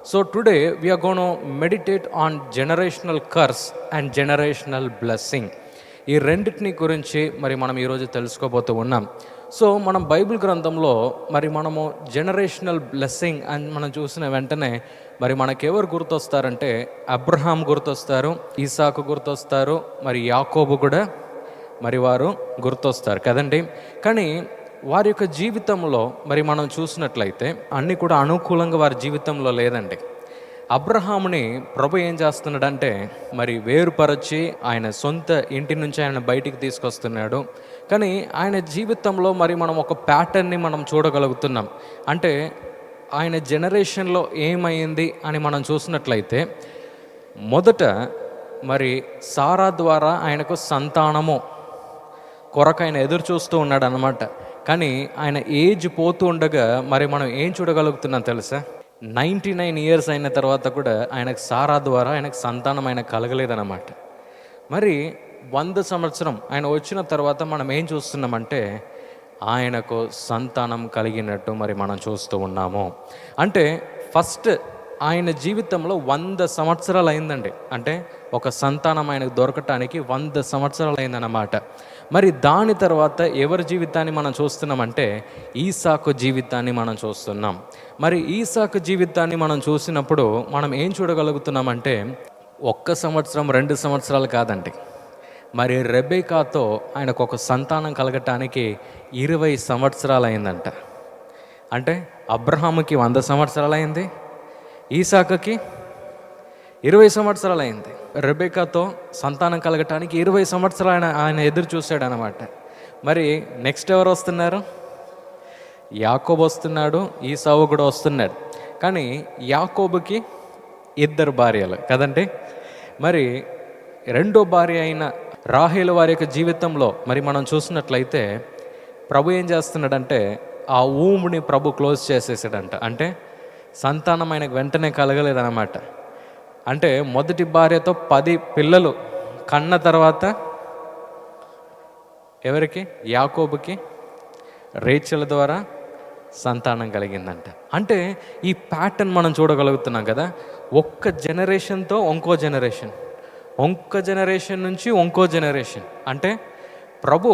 So today we're gonna meditate on generational curse and generational blessing. ఈ రెండింటిని గురించి మరి మనం ఈరోజు తెలుసుకోబోతూ ఉన్నాం. సో మనం బైబిల్ గ్రంథంలో మరి మనము జనరేషనల్ బ్లెస్సింగ్ అని మనం చూసిన వెంటనే మరి మనకెవరు గుర్తొస్తారంటే అబ్రహాం గుర్తొస్తారు, ఈసాకు గుర్తొస్తారు, మరి యాకోబు కూడా మరి వారు గుర్తొస్తారు కదండి. కానీ వారి యొక్క జీవితంలో మరి మనం చూసినట్లయితే అన్నీ కూడా అనుకూలంగా వారి జీవితంలో లేదండి. అబ్రహాముని ప్రభు ఏం చేస్తున్నాడంటే మరి వేరుపరచి ఆయన సొంత ఇంటి నుంచి ఆయన బయటికి తీసుకొస్తున్నాడు. కానీ ఆయన జీవితంలో మరి మనం ఒక ప్యాటర్న్ని మనం చూడగలుగుతున్నాం. అంటే ఆయన జనరేషన్లో ఏమైంది అని మనం చూసినట్లయితే మొదట మరి సారా ద్వారా ఆయనకు సంతానము కొరకు ఆయన ఎదురు చూస్తూ ఉన్నాడు అన్నమాట. కానీ ఆయన ఏజ్ పోతూ ఉండగా మరి మనం ఏం చూడగలుగుతున్నాం తెలుసా? 99 years అయిన తర్వాత కూడా ఆయనకు సారా ద్వారా ఆయనకు సంతానం ఆయన కలగలేదన్నమాట. మరి 100 సంవత్సరం ఆయన వచ్చిన తర్వాత మనం ఏం చూస్తున్నామంటే ఆయనకు సంతానం కలిగినట్టు మరి మనం చూస్తూ ఉన్నాము. అంటే ఫస్ట్ ఆయన జీవితంలో 100 సంవత్సరాలు అయిందండి. అంటే ఒక సంతానం ఆయనకు దొరకటానికి 100 సంవత్సరాలు అయిందన్నమాట. మరి దాని తర్వాత ఎవరి జీవితాన్ని మనం చూస్తున్నామంటే ఈసాకు జీవితాన్ని మనం చూస్తున్నాం. మరి ఈసాకు జీవితాన్ని మనం చూసినప్పుడు మనం ఏం చూడగలుగుతున్నామంటే 1 సంవత్సరం 2 సంవత్సరాలు కాదండి. మరి రెబెకాతో ఆయనకు ఒక సంతానం కలగటానికి 20 సంవత్సరాలు అయిందంట. అంటే అబ్రహాముకి 100 సంవత్సరాలు అయింది, ఈసాకుకి 20 సంవత్సరాలు అయింది. రెబెకాతో సంతానం కలగటానికి 20 సంవత్సరాలు ఆయన ఎదురు చూశాడు అనమాట. మరి నెక్స్ట్ ఎవరు వస్తున్నారు? యాకోబు వస్తున్నాడు, ఈసావు కూడా వస్తున్నాడు. కానీ యాకోబుకి 2 భార్యలు కదండి. మరి రెండో భార్య అయిన రాహేలు వారి యొక్క జీవితంలో మరి మనం చూసినట్లయితే ప్రభు ఏం చేస్తున్నాడంటే ఆ ఊముని ప్రభు క్లోజ్ చేసేసాడంట. అంటే సంతానం ఆయనకు వెంటనే కలగలేదన్నమాట. అంటే మొదటి భార్యతో 10 పిల్లలు కన్న తర్వాత ఎవరికి? యాకోబుకి రేచల ద్వారా సంతానం కలిగిందంట. అంటే ఈ ప్యాటర్న్ మనం చూడగలుగుతున్నాం కదా. ఒక్క జనరేషన్తో ఇంకో జనరేషన్, ఇంకో జనరేషన్ నుంచి ఇంకో జనరేషన్. అంటే ప్రభు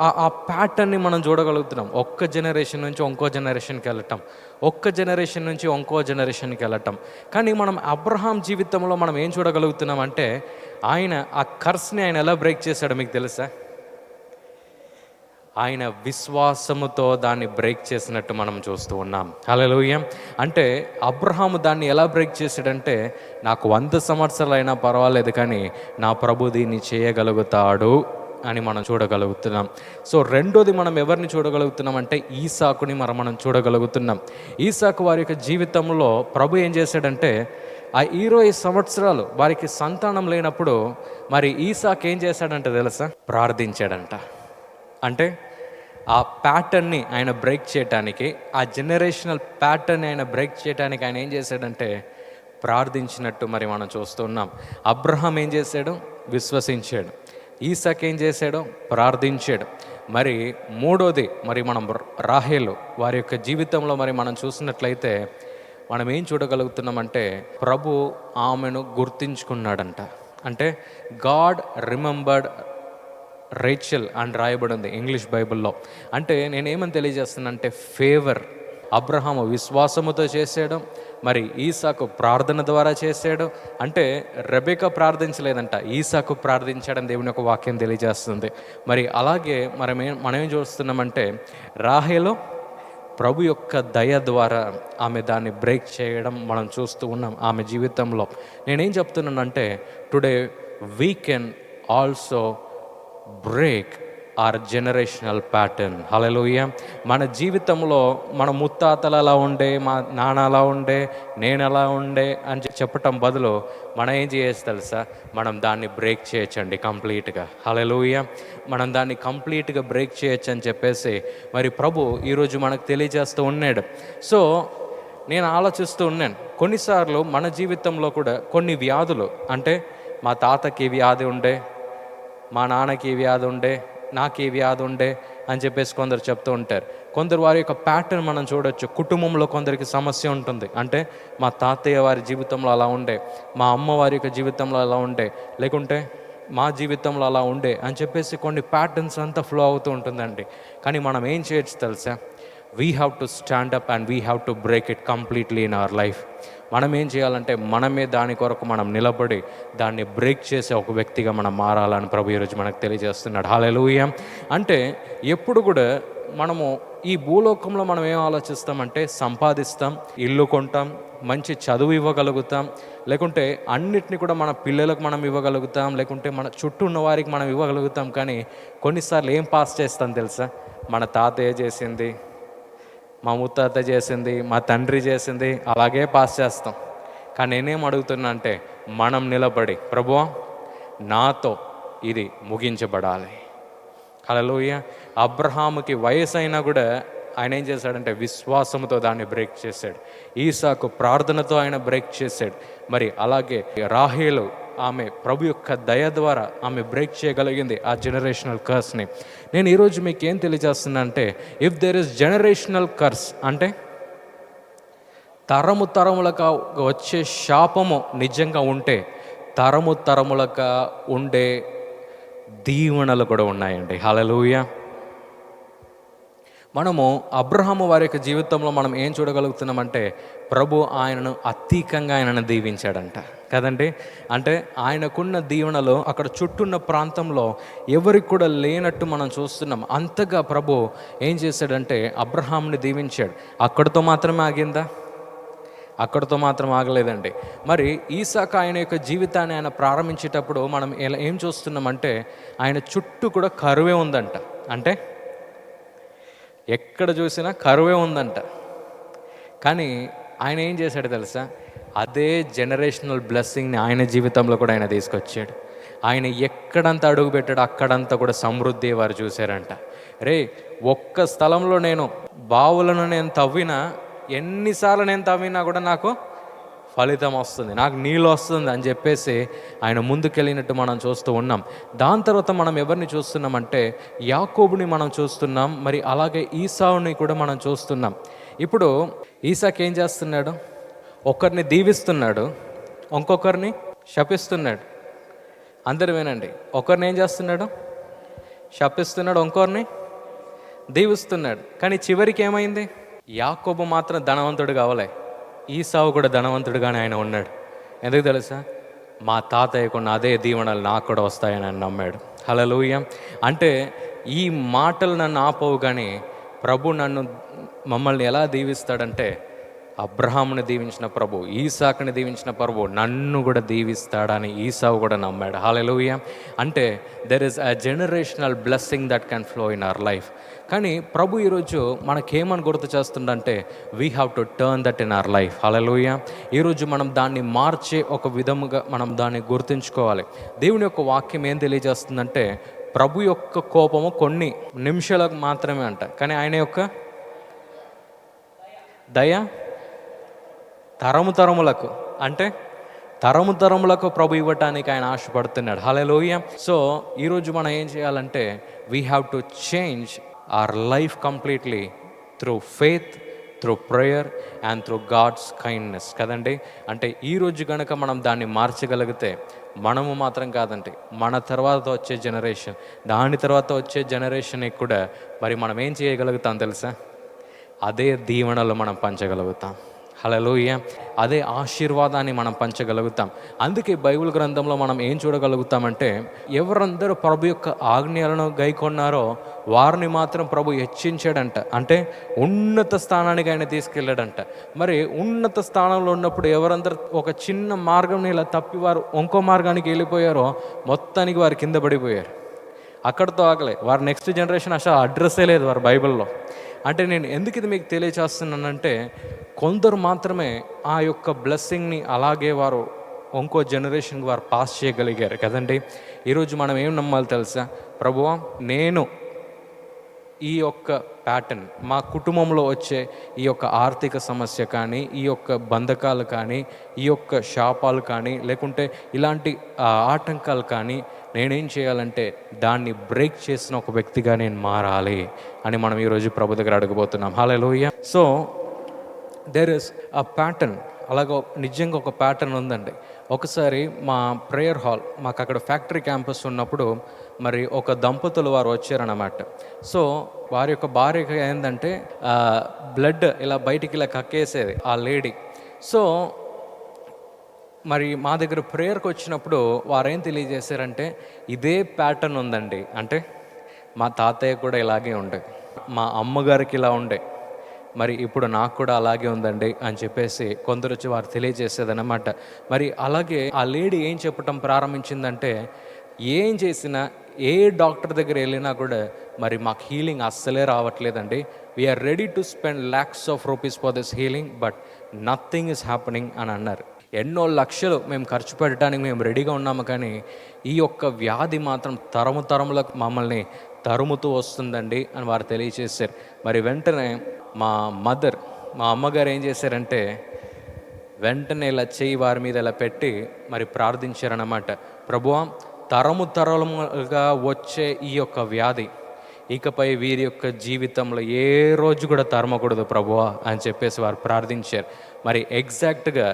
ఆ ప్యాటర్న్ని మనం చూడగలుగుతున్నాం. ఒక్క జనరేషన్ నుంచి ఇంకో జనరేషన్కి వెళ్ళటం, ఒక్క జనరేషన్ నుంచి ఇంకో జనరేషన్కి వెళ్ళటం. కానీ మనం అబ్రహాం జీవితంలో మనం ఏం చూడగలుగుతున్నాం అంటే ఆయన ఆ కర్స్ని ఆయన ఎలా బ్రేక్ చేశాడో మీకు తెలుసా? ఆయన విశ్వాసముతో దాన్ని బ్రేక్ చేసినట్టు మనం చూస్తూ ఉన్నాం. హల్లెలూయా. అంటే అబ్రహాము దాన్ని ఎలా బ్రేక్ చేశాడంటే నాకు 100 సంవత్సరాలు అయినా పర్వాలేదు కానీ నా ప్రభు దీన్ని చేయగలుగుతాడు అని మనం చూడగలుగుతున్నాం. సో రెండోది మనం ఎవరిని చూడగలుగుతున్నాం అంటే ఈసాకుని మనం చూడగలుగుతున్నాం. ఈసాకు వారి యొక్క జీవితంలో ప్రభు ఏం చేశాడంటే ఆ 20 సంవత్సరాలు వారికి సంతానం లేనప్పుడు మరి ఈసాకు ఏం చేశాడంటే తెలుసా? ప్రార్థించాడంట. అంటే ఆ ప్యాటర్న్ని ఆయన బ్రేక్ చేయటానికి, ఆ జనరేషనల్ ప్యాటర్న్ని ఆయన బ్రేక్ చేయడానికి ఆయన ఏం చేశాడంటే ప్రార్థించినట్టు మరి మనం చూస్తున్నాం. అబ్రహాం ఏం చేశాడు? విశ్వసించాడు. ఈసాకు ఏం చేశాడు? ప్రార్థించాడు. మరి మూడోది మరి మనం రాహేలు వారి యొక్క జీవితంలో మరి మనం చూసినట్లయితే మనం ఏం చూడగలుగుతున్నామంటే ప్రభు ఆమెను గుర్తించుకున్నాడంట. అంటే గాడ్ రిమెంబర్డ్ రేచల్ అని రాయబడి ఉంది ఇంగ్లీష్ బైబిల్లో. అంటే నేనేమని తెలియజేస్తున్నానంటే ఫేవర్. అబ్రహాము విశ్వాసముతో చేశాడు, మరి ఈసాకు ప్రార్థన ద్వారా చేశాడు. అంటే రెబెకా ప్రార్థించలేదంట, ఈసాకు ప్రార్థించాడని దేవుని యొక్క వాక్యం తెలియజేస్తుంది. మరి అలాగే మనం ఏం చూస్తున్నామంటే రాహేలు ప్రభు యొక్క దయ ద్వారా ఆమె దాన్ని బ్రేక్ చేయడం మనం చూస్తూ ఉన్నాం ఆమె జీవితంలో. నేనేం చెప్తున్నానంటే today we can also break our generational pattern. Hallelujah. మన జీవితంలో మన ముత్తాతలు అలా ఉండే, మా నాన్న అలా ఉండే, నేను అలా ఉండే అని చెప్పటం బదులు మనం ఏం చేయొచ్చు తెలుసా? మనం దాన్ని బ్రేక్ చేయొచ్చండి కంప్లీట్గా. హల్లెలూయా. మనం దాన్ని కంప్లీట్గా బ్రేక్ చేయొచ్చు అని చెప్పేసి మరి ప్రభు ఈరోజు మనకు తెలియజేస్తూ ఉన్నాడు. సో నేను ఆలోచిస్తూ ఉన్నాను, కొన్నిసార్లు మన జీవితంలో కూడా కొన్ని వ్యాధులు, అంటే మా తాతకి వ్యాధి ఉండే, మా నాన్నకి వ్యాధి ఉండే, నాకు ఈ వ్యాధి ఉండే, అని చెప్పేసి కొందరు చెప్తూ ఉంటారు. కొందరు వారి యొక్క ప్యాటర్న్ మనం చూడొచ్చు. కుటుంబంలో కొందరికి సమస్య ఉంటుంది. అంటే మా తాతయ్య వారి జీవితంలో అలా ఉండే, మా అమ్మ వారి యొక్క జీవితంలో అలా ఉండే, లేకుంటే మా జీవితంలో అలా ఉండే అని చెప్పేసి కొన్ని ప్యాటర్న్స్ అంతా ఫ్లో అవుతూ ఉంటుందండి. కానీ మనం ఏం చేయొచ్చు తెలుసా? We have to stand up and we have to break it completely in our life. మనం ఏం చేయాలంటే మనమే దాని కొరకు మనం నిలబడి దాన్ని బ్రేక్ చేసే ఒక వ్యక్తిగా మనం మారాలని ప్రభు ఈరోజు మనకు తెలియజేస్తున్నాడు. హల్లెలూయా. అంటే ఎప్పుడు కూడా మనము ఈ భూలోకంలో మనం ఏం ఆలోచిస్తామంటే సంపాదిస్తాం, ఇల్లు కొంటాం, మంచి చదువు ఇవ్వగలుగుతాం, లేకుంటే అన్నిటిని కూడా మన పిల్లలకు మనం ఇవ్వగలుగుతాం, లేకుంటే మన చుట్టూ ఉన్న వారికి మనం ఇవ్వగలుగుతాం. కానీ కొన్నిసార్లు ఏం పాస్ చేస్తాం తెలుసా? మన తాతయ్య చేసింది, మా ముత్తాత చేసింది, మా తండ్రి చేసింది, అలాగే పాస్ చేస్తాం. కానీ నేనేం అడుగుతున్నా అంటే మనం నిలబడి ప్రభువా నాతో ఇది ముగించబడాలి. హల్లెలూయా. అబ్రహాముకి వయసు అయినా కూడా ఆయన ఏం చేశాడంటే విశ్వాసంతో దాన్ని బ్రేక్ చేశాడు. ఈసాకు ప్రార్థనతో ఆయన బ్రేక్ చేశాడు. మరి అలాగే రాహేలు ఆమె ప్రభు యొక్క దయ ద్వారా ఆమె బ్రేక్ చేయగలిగింది ఆ జనరేషనల్ కర్స్ని. నేను ఈరోజు మీకు ఏం తెలియజేస్తున్నా అంటే if there is generational curse అంటే తరములకు వచ్చే శాపము నిజంగా ఉంటే తరములకు ఉండే దీవెనలు కూడా ఉన్నాయండి. హల్లెలూయా. మనము అబ్రహాము వారి యొక్క జీవితంలో మనం ఏం చూడగలుగుతున్నామంటే ప్రభు ఆయనను అతీకంగా ఆయనను దీవించాడంట కదండి. అంటే ఆయనకున్న దీవెనలు అక్కడ చుట్టూన్న ప్రాంతంలో ఎవరికి కూడా లేనట్టు మనం చూస్తున్నాం. అంతగా ప్రభు ఏం చేశాడంటే అబ్రహాముని దీవించాడు. అక్కడితో మాత్రమే ఆగిందా? అక్కడితో మాత్రం ఆగలేదండి. మరి ఈసాకు ఆయన యొక్క జీవితాన్ని ఆయన ప్రారంభించేటప్పుడు మనం ఏం చూస్తున్నామంటే ఆయన చుట్టూ కూడా కరువే ఉందంట. అంటే ఎక్కడ చూసినా కరువే ఉందంట. కానీ ఆయన ఏం చేశాడు తెలుసా? అదే జనరేషనల్ బ్లెస్సింగ్ని ఆయన జీవితంలో కూడా ఆయన తీసుకొచ్చాడు. ఆయన ఎక్కడంతా అడుగు పెట్టాడు అక్కడంతా కూడా సమృద్ధి వారు చూశారంట. రే, ఒక్క స్థలంలో నేను బావులను నేను తవ్వినా, ఎన్నిసార్లు నేను తవ్వినా కూడా నాకు ఫలితం వస్తుంది, నాకు నీళ్ళు వస్తుంది అని చెప్పేసి ఆయన ముందుకెళ్ళినట్టు మనం చూస్తూ ఉన్నాం. దాని తర్వాత మనం ఎవరిని చూస్తున్నామంటే యాకోబుని మనం చూస్తున్నాం. మరి అలాగే ఈసావుని కూడా మనం చూస్తున్నాం. ఇప్పుడు ఈసాకు ఏం చేస్తున్నాడు? ఒకరిని దీవిస్తున్నాడు, ఇంకొకరిని శపిస్తున్నాడు. అందరు వినండి. ఒకరిని ఏం చేస్తున్నాడు? శపిస్తున్నాడు, ఇంకొకరిని దీవిస్తున్నాడు. కానీ చివరికి ఏమైంది? యాకోబు మాత్రం ధనవంతుడు కావాలే, ఈసావు కూడా ధనవంతుడుగానే ఆయన ఉన్నాడు. ఎందుకు తెలుసా? మా తాతయ్యకున్న అదే దీవెనలు నాకు కూడా వస్తాయని ఆయన నమ్మాడు. హల్లెలూయా. అంటే ఈ మాటలు నన్ను ఆపవు, కానీ ప్రభు మమ్మల్ని ఎలా దీవిస్తాడంటే అబ్రహాముని దీవించిన ప్రభు, ఈసాకుని దీవించిన ప్రభు నన్ను కూడా దీవిస్తాడని ఈసావు కూడా నమ్మాడు. హల్లెలూయా. అంటే there is a generational blessing that can flow in our life. కానీ ప్రభు ఈరోజు మనకేమని గుర్తు చేస్తుందంటే we have to turn that in our life. Hallelujah. ఈరోజు మనం దాన్ని మార్చే ఒక విధముగా మనం దాన్ని గుర్తుంచుకోవాలి. దేవుని యొక్క వాక్యం ఏం తెలియజేస్తుందంటే ప్రభు యొక్క కోపము కొన్ని నిమిషాలకు మాత్రమే అంట, కానీ ఆయన యొక్క దయ తరములకు, అంటే తరములకు ప్రభు ఇవ్వటానికి ఆయన ఆశపడుతున్నాడు. హల్లెలూయా. సో ఈరోజు మనం ఏం చేయాలంటే we have to change our life completely through faith, through prayer and through God's kindness కదండి. అంటే ఈరోజు కనుక మనం దాన్ని మార్చగలిగితే మనము మాత్రం కాదండి, మన తర్వాత వచ్చే జనరేషన్, దాని తర్వాత వచ్చే జనరేషన్కి కూడా మరి మనం ఏం చేయగలుగుతాం తెలుసా? అదే దీవెనలు మనం పంచగలుగుతాం. హల్లెలూయా. అదే ఆశీర్వాదాన్ని మనం పంచగలుగుతాం. అందుకే బైబిల్ గ్రంథంలో మనం ఏం చూడగలుగుతామంటే ఎవరందరూ ప్రభు యొక్క ఆజ్ఞలను గైకొన్నారో వారిని మాత్రం ప్రభు హెచ్చించాడంట. అంటే ఉన్నత స్థానానికి ఆయన తీసుకెళ్ళాడంట. మరి ఉన్నత స్థానంలో ఉన్నప్పుడు ఎవరందరూ ఒక చిన్న మార్గం ఇలా తప్పి వారు ఇంకో మార్గానికి వెళ్ళిపోయారో మొత్తానికి వారు కింద పడిపోయారు. అక్కడితో ఆగలే. వారు నెక్స్ట్ జనరేషన్ అసలు అడ్రస్సే లేదు వారు బైబిల్లో. అంటే నేను ఎందుకు ఇది మీకు తెలియచేస్తున్నానంటే కొందరు మాత్రమే ఆ యొక్క బ్లెస్సింగ్ని అలాగే వారు ఇంకో జనరేషన్కి వారు పాస్ చేయగలిగారు కదండి. ఈరోజు మనం ఏం నమ్మాలి తెలుసా? ప్రభువా, నేను ఈ యొక్క ప్యాటర్న్ మా కుటుంబంలో వచ్చే ఈ యొక్క ఆర్థిక సమస్య కానీ, ఈ యొక్క బంధకాలు కానీ, ఈ యొక్క శాపాలు కానీ, లేకుంటే ఇలాంటి ఆటంకాలు కానీ నేనేం చేయాలంటే దాన్ని బ్రేక్ చేసిన ఒక వ్యక్తిగా నేను మారాలి అని మనం ఈరోజు ప్రభు దగ్గర అడగబోతున్నాం. Hallelujah. So there is a pattern. అలాగో నిజంగా ఒక ప్యాటర్న్ ఉందండి. ఒకసారి మా ప్రేయర్ హాల్, మాకు అక్కడ ఫ్యాక్టరీ క్యాంపస్ ఉన్నప్పుడు మరి ఒక దంపతులు వారు వచ్చారన్నమాట. సో వారి యొక్క భార్యకి ఏంటంటే బ్లడ్ ఇలా బయటికి ఇలా కక్కేసేది ఆ లేడీ. సో మరి మా దగ్గర ప్రేయర్కి వచ్చినప్పుడు వారేం తెలియజేశారంటే, ఇదే ప్యాటర్న్ ఉందండి. అంటే మా తాతయ్య కూడా ఇలాగే ఉండే, మా అమ్మగారికి ఇలా ఉండే, మరి ఇప్పుడు నాకు కూడా అలాగే ఉందండి అని చెప్పేసి కొందరు వచ్చి వారు తెలియజేసేదన్నమాట. మరి అలాగే ఆ లేడీ ఏం చెప్పటం ప్రారంభించిందంటే, ఏం చేసినా ఏ డాక్టర్ దగ్గర వెళ్ళినా కూడా మరి మాకు హీలింగ్ అస్సలే రావట్లేదండి. We're ready to spend lakhs of rupees for this healing, but nothing is happening అని అన్నారు. ఎన్నో లక్షలు మేము ఖర్చు పెట్టడానికి మేము రెడీగా ఉన్నాము, కానీ ఈ యొక్క వ్యాధి మాత్రం తరములకు మమ్మల్ని తరుముతూ వస్తుందండి అని వారు తెలియజేశారు. మరి వెంటనే మా అమ్మగారు ఏం చేశారంటే, వెంటనే ఇలా చెయ్యి వారి మీద ఇలా పెట్టి మరి ప్రార్థించారన్నమాట. ప్రభువా, తరములుగా వచ్చే ఈ యొక్క వ్యాధి ఇకపై వీరి యొక్క జీవితంలో ఏ రోజు కూడా తరమకూడదు ప్రభువా అని చెప్పేసి వారు ప్రార్థించారు. మరి ఎగ్జాక్ట్గా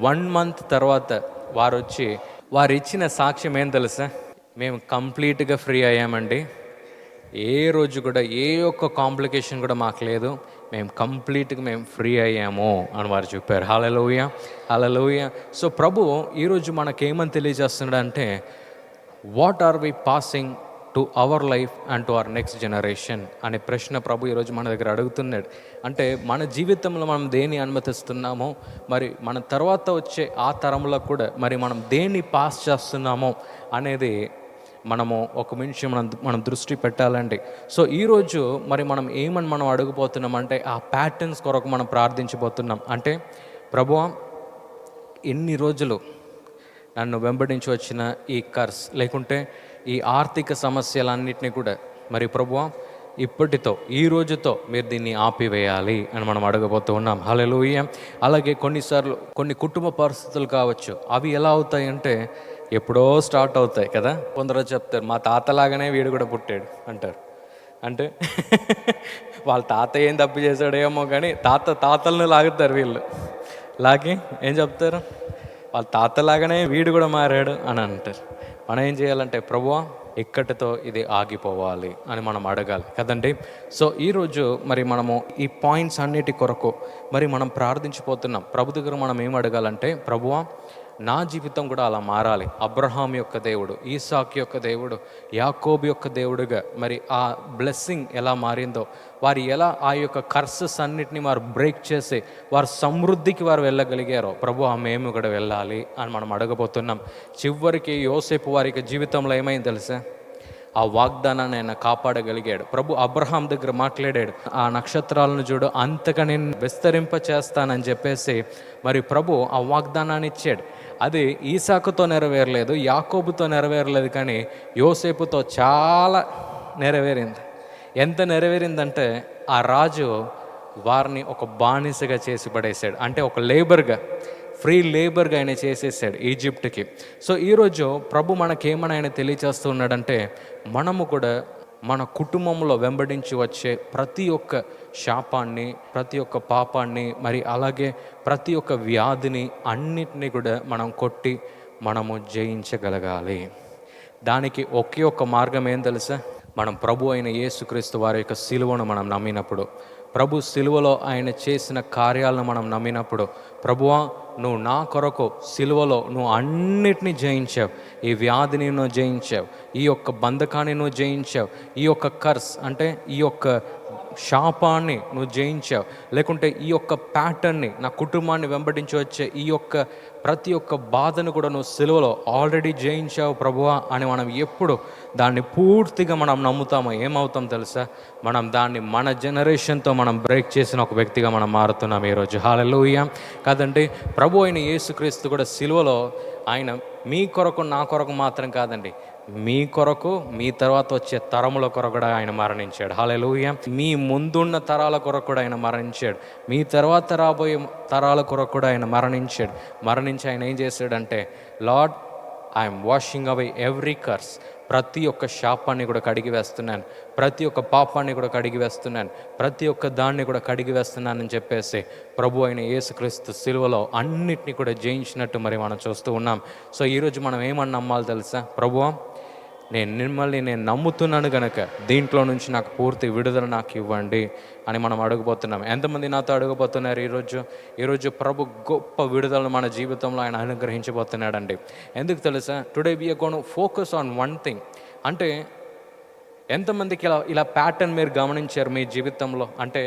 1 month తర్వాత వారు వచ్చి వారు ఇచ్చిన సాక్ష్యం ఏం తెలుసా? మేము కంప్లీట్గా ఫ్రీ అయ్యామండి, ఏ రోజు కూడా ఏ ఒక్క కాంప్లికేషన్ కూడా మాకు లేదు, మేము కంప్లీట్గా మేము ఫ్రీ అయ్యాము అని వారు చెప్పారు. హల్లెలూయా, హల్లెలూయా. సో ప్రభు ఈరోజు మనకేమని తెలియజేస్తున్నాడు అంటే, what are we passing to our life and to our next generation అనే ప్రశ్న ప్రభు ఈరోజు మన దగ్గర అడుగుతున్నాడు. అంటే మన జీవితంలో మనం దేన్ని అనుమతిస్తున్నామో, మరి మన తర్వాత వచ్చే ఆ తరములకు కూడా మరి మనం దేన్ని పాస్ చేస్తున్నామో అనేది మనము ఒక నిమిషం మనం దృష్టి పెట్టాలండి. సో ఈరోజు మరి మనం అడుగుపోతున్నాం అంటే, ఆ ప్యాటర్న్స్ కొరకు మనం ప్రార్థించబోతున్నాం. అంటే ప్రభువా, ఎన్ని రోజులు నన్ను వెంబడించి వచ్చిన ఈ కర్స్ లేకుంటే ఈ ఆర్థిక సమస్యలన్నిటినీ కూడా మరి ప్రభువా, ఇప్పటితో ఈ రోజుతో మీరు దీన్ని ఆపివేయాలి అని మనం అడగబోతూ ఉన్నాం. హల్లెలూయా. అలాగే కొన్నిసార్లు కొన్ని కుటుంబ పరిస్థితులు కావచ్చు, అవి ఎలా అవుతాయి అంటే ఎప్పుడో స్టార్ట్ అవుతాయి కదా. కొందరు చెప్తారు, మా తాతలాగానే వీడు కూడా పుట్టాడు అంటారు. అంటే వాళ్ళ తాత ఏం తప్పు చేశాడేమో, కానీ తాతలను లాగుతారు వీళ్ళు. లాగి ఏం చెప్తారు, వాళ్ళ తాతలాగానే వీడు కూడా మారాడు అని అంటారు. మనం ఏం చేయాలంటే, ప్రభువా, ఇక్కడితో ఇది ఆగిపోవాలి అని మనం అడగాలి కదండి. సో ఈరోజు మరి మనము ఈ పాయింట్స్ అన్నిటి కొరకు మరి మనం ప్రార్థించిపోతున్నాం. ప్రభు దగ్గర మనం ఏం అడగాలంటే, ప్రభువా, నా జీవితం కూడా అలా మారాలి. అబ్రహాం యొక్క దేవుడు, ఈసాక్ యొక్క దేవుడు, యాకోబు యొక్క దేవుడుగా మరి ఆ బ్లెస్సింగ్ ఎలా మారిందో, వారు ఎలా ఆ యొక్క కర్సెస్ అన్నిటిని వారు బ్రేక్ చేసి వారు సమృద్ధికి వారు వెళ్ళగలిగారో, ప్రభు మేము కూడా వెళ్ళాలి అని మనం అడగబోతున్నాం. చివరికి యోసేపు వారికి జీవితంలో ఏమైంది తెలుసా? ఆ వాగ్దానాన్ని ఆయన కాపాడగలిగాడు. ప్రభు అబ్రహాం దగ్గర మాట్లాడాడు, ఆ నక్షత్రాలను చూడు, అంతగా నేను విస్తరింప చేస్తానని చెప్పేసి మరి ప్రభు ఆ వాగ్దానాన్ని ఇచ్చాడు. అది ఈసాకుతో నెరవేరలేదు, యాకోబుతో నెరవేరలేదు, కానీ యోసేపుతో చాలా నెరవేరింది. ఎంత నెరవేరిందంటే, ఆ రాజు వారిని ఒక బానిసగా చేసి పడేశాడు. అంటే ఒక లేబర్గా, ఫ్రీ లేబర్గా ఆయన చేసేసాడు ఈజిప్ట్కి. సో ఈరోజు ప్రభు మనకేమని ఆయన తెలియచేస్తున్నాడంటే, మనము కూడా మన కుటుంబంలో వెంబడించి వచ్చే ప్రతి ఒక్క శాపాన్ని, ప్రతి ఒక్క పాపాన్ని, మరి అలాగే ప్రతి ఒక్క వ్యాధిని అన్నిటినీ కూడా మనం కొట్టి మనము జయించగలగాలి. దానికి ఒకే ఒక్క మార్గం ఏం తెలుసా? మనం ప్రభు అయిన యేసుక్రీస్తు వారి యొక్క సిలువను మనం నమ్మినప్పుడు, ప్రభు సిలువలో ఆయన చేసిన కార్యాలను మనం నమ్మినప్పుడు, ప్రభువా, నువ్వు నా కొరకు సిలువలో నువ్వు అన్నిటినీ జయించావు, ఈ వ్యాధిని నువ్వు జయించావు, ఈ యొక్క బంధకాన్ని నువ్వు జయించావు, ఈ యొక్క కర్స్ అంటే ఈ యొక్క శాపాన్ని నువ్వు జయించావు, లేకుంటే ఈ యొక్క ప్యాటర్న్ని, నా కుటుంబాన్ని వెంబడించి వచ్చే ఈ యొక్క ప్రతి ఒక్క బాధను కూడా నువ్వు సిలువలో ఆల్రెడీ జయించావు ప్రభువా అని మనం ఎప్పుడు దాన్ని పూర్తిగా మనం నమ్ముతామో ఏమవుతాం తెలుసా? మనం దాన్ని మన జనరేషన్తో మనం బ్రేక్ చేసిన ఒక వ్యక్తిగా మనం మారుతున్నాం ఈరోజు. హల్లెలూయా. కాదండి, ప్రభు అయిన యేసుక్రీస్తు కూడా సిలువలో ఆయన మీ కొరకు నా కొరకు మాత్రం కాదండి, మీ కొరకు మీ తర్వాత వచ్చే తరముల కొరకు కూడా ఆయన మరణించాడు. హల్లెలూయా. మీ ముందున్న తరాల కొరకు కూడా ఆయన మరణించాడు, మీ తర్వాత రాబోయే తరాల కొరకు కూడా ఆయన మరణించి ఆయన ఏం చేశాడంటే, lord, I'm washing away every curse. ప్రతి ఒక్క శాపాన్ని కూడా కడిగి వేస్తున్నాను, ప్రతి ఒక్క పాపాన్ని కూడా కడిగి వేస్తున్నాను, ప్రతి ఒక్క దాన్ని కూడా కడిగి వేస్తున్నానని చెప్పేసి ప్రభు అయిన యేసుక్రీస్తు సిలువలో అన్నిటినీ కూడా జయించినట్టు మరి మనం చూస్తూ ఉన్నాం. సో ఈరోజు మనం ఏమని నమ్మాలి తెలుసా? ప్రభువా, నేను నమ్ముతున్నాను గనక దీంట్లో నుంచి నాకు పూర్తి విడుదల నాకు ఇవ్వండి అని మనం అడగబోతున్నాం. ఎంతమంది నాతో అడగబోతున్నారు ఈరోజు ప్రభు గొప్ప విడుదలను మన జీవితంలో ఆయన అనుగ్రహించబోతున్నాడండి. ఎందుకు తెలుసా? Today we're gonna focus on one thing. అంటే ఎంతమందికి ఇలా ప్యాటర్న్ మీరు గమనించారు మీ జీవితంలో? అంటే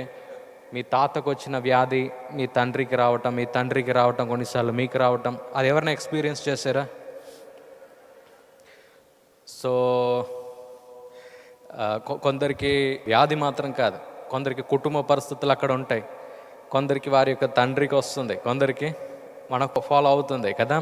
మీ తాతకు వచ్చిన వ్యాధి మీ తండ్రికి రావటం, కొన్నిసార్లు మీకు రావటం, అది ఎవరైనా ఎక్స్పీరియన్స్ చేశారా? సో కొందరికి వ్యాధి మాత్రం కాదు, కొందరికి కుటుంబ పరిస్థితులు అక్కడ ఉంటాయి, కొందరికి వారి యొక్క తండ్రికి వస్తుంది, కొందరికి మనకు ఫాలో అవుతుంది కదా.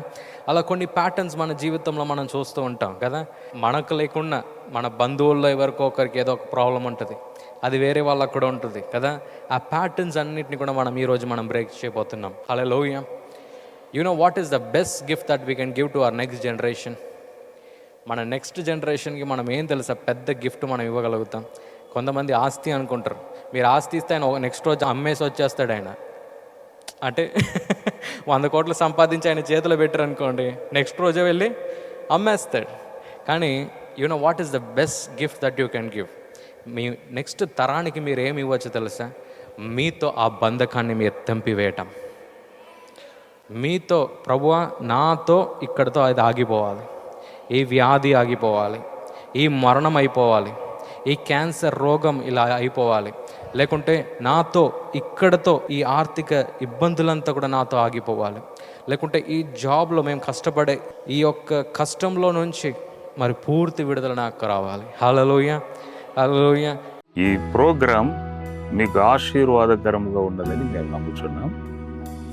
అలా కొన్ని ప్యాటర్న్స్ మన జీవితంలో మనం చూస్తూ ఉంటాం కదా. మనకు లేకుండా మన బంధువుల్లో ఎవరికో ఒకరికి ఏదో ఒక ప్రాబ్లం ఉంటుంది, అది వేరే వాళ్ళకు కూడా ఉంటుంది కదా. ఆ ప్యాటర్న్స్ అన్నిటిని కూడా ఈరోజు మనం బ్రేక్ చేయబోతున్నాం. Hallelujah. You know what is the best gift that we can give to our next generation? మన నెక్స్ట్ జనరేషన్కి మనం ఏం తెలుసా పెద్ద గిఫ్ట్ మనం ఇవ్వగలుగుతాం? కొంతమంది ఆస్తి అనుకుంటారు. మీరు ఆస్తి ఇస్తే ఆయన నెక్స్ట్ రోజు అమ్మేసి వచ్చేస్తాడు. ఆయన అంటే 100 కోట్లు సంపాదించి ఆయన చేతిలో పెట్టారు అనుకోండి, నెక్స్ట్ రోజే వెళ్ళి అమ్మేస్తాడు. కానీ you know what is the best gift that you can give? Me next తరానికి మీరు ఏమి ఇవ్వచ్చు తెలుసా? మీతో ఆ బంధకాన్ని మీరు తెంపివేయటం. మీతో ప్రభువా, నాతో ఇక్కడితో అది ఆగిపోవాలి, ఈ వ్యాధి ఆగిపోవాలి, ఈ మరణం అయిపోవాలి, ఈ క్యాన్సర్ రోగం ఇలా అయిపోవాలి, లేకుంటే నాతో ఇక్కడతో ఈ ఆర్థిక ఇబ్బందులంతా కూడా నాతో ఆగిపోవాలి, లేకుంటే ఈ జాబ్లో మేము కష్టపడే ఈ యొక్క కష్టంలో నుంచి మరి పూర్తి విడుదల నాకు రావాలి. హల్లెలూయా, హల్లెలూయా. ఈ ప్రోగ్రాం మీకు ఆశీర్వాదకరంగా ఉన్నదని మేము నమ్ముతున్నాం.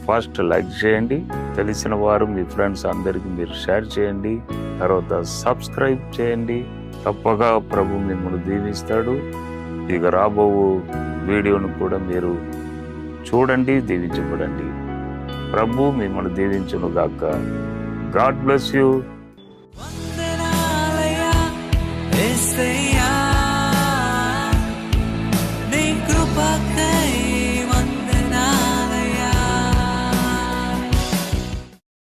ఫస్ట్ లైక్ చేయండి, తెలిసిన వారు మీ ఫ్రెండ్స్ అందరికీ మీరు షేర్ చేయండి, తర్వాత సబ్స్క్రైబ్ చేయండి. తప్పగా ప్రభు మిమ్మల్ని దీవిస్తాడు. ఇక రాబో వీడియోను కూడా మీరు చూడండి, దీవించబడండి. ప్రభు మిమ్మల్ని దీవించును గాక. God bless you.